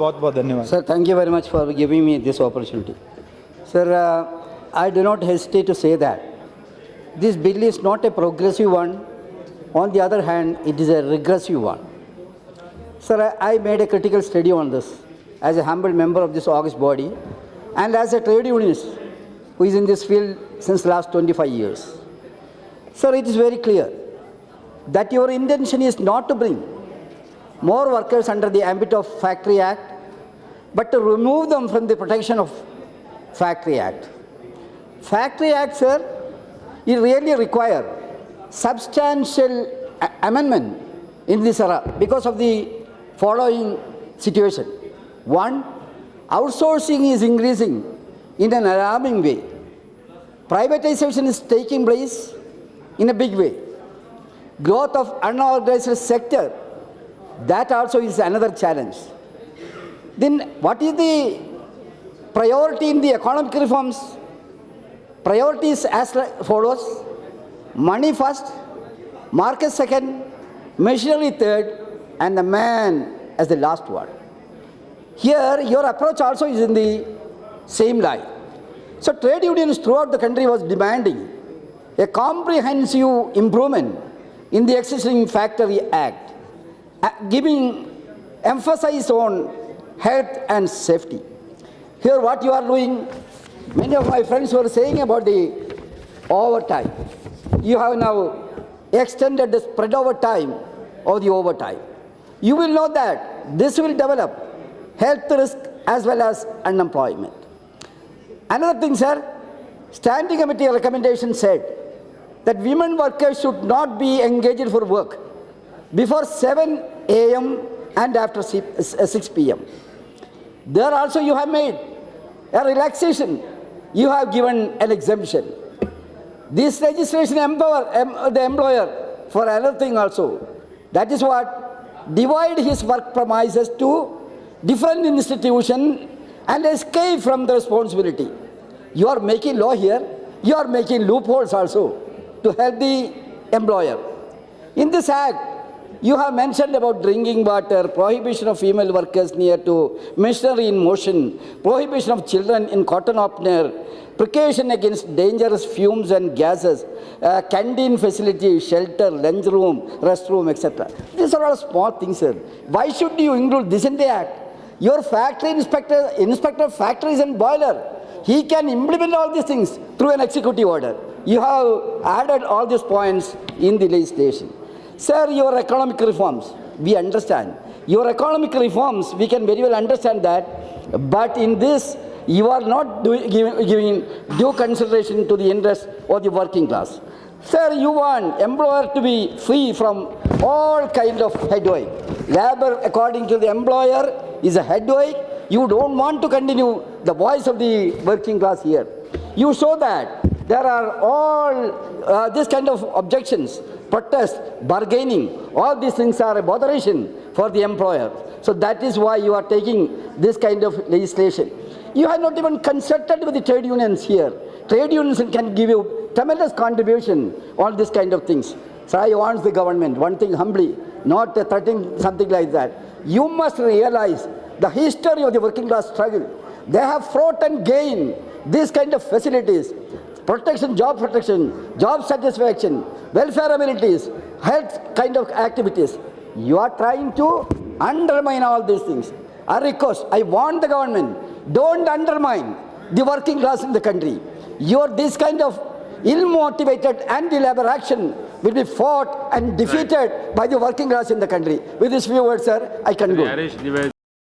बहुत बहुत धन्यवाद Sir, thank you very much for giving me this opportunity. Sir, I do not hesitate to say that this bill is not a progressive one. On the other hand, it is a regressive one. Sir, I made a critical study on this as a humble member of this august body and as a trade unionist who is in this field since the last 25 years. Sir, it is very clear that your intention is not to bring more workers under the ambit of Factory Act, but to remove them from the protection of Factory Act. Factory Act, sir, it really requires substantial amendment in this era because of the following situation. One, outsourcing is increasing in an alarming way. Privatization is taking place in a big way. Growth of unorganized sector, that also is another challenge. Then what is the priority in the economic reforms? Priorities as follows: money first, market second, machinery third, and the man as the last one. Here, your approach also is in the same line. So trade unions throughout the country was demanding a comprehensive improvement in the existing Factory Act, giving emphasis on health and safety. Here what you are doing, many of my friends were saying about the overtime. You have now extended the spread over time of the overtime. You will know that this will develop health risk as well as unemployment. Another thing, sir, Standing Committee recommendation said that women workers should not be engaged for work before 7 a.m. and after 6 p.m. There also you have made a relaxation. You have given an exemption. This legislation empower the employer for another thing also. That is what divide his work premises to different institutions and escape from the responsibility. You are making law here. You are making loopholes also to help the employer. In this act, you have mentioned about drinking water, prohibition of female workers near to machinery in motion, prohibition of children in cotton opener, precaution against dangerous fumes and gases, canteen facility, shelter, lunch room, restroom, etc. These are all small things, sir. Why should you include this in the act? Your factory inspector of factories and boiler, he can implement all these things through an executive order. You have added all these points in the legislation. Sir, your economic reforms, we understand. Your economic reforms, we can very well understand that. But in this, you are not giving due consideration to the interest of the working class. Sir, you want employer to be free from all kind of headache. Labor, according to the employer, is a headache. You don't want to continue the voice of the working class here. You show that there are all this kind of objections, protest, bargaining, all these things are a botheration for the employer. So that is why you are taking this kind of legislation. You have not even consulted with the trade unions here. Trade unions can give you tremendous contribution on this kind of things. So I want the government, one thing humbly, not threatening something like that. You must realize the history of the working class struggle. They have fought and gained these kind of facilities, protection, job satisfaction, welfare amenities, health kind of activities. You are trying to undermine all these things. I request, I want the government, don't undermine the working class in the country. This kind of ill-motivated anti-labor action will be fought and defeated by the working class in the country. With this few words, sir, I conclude.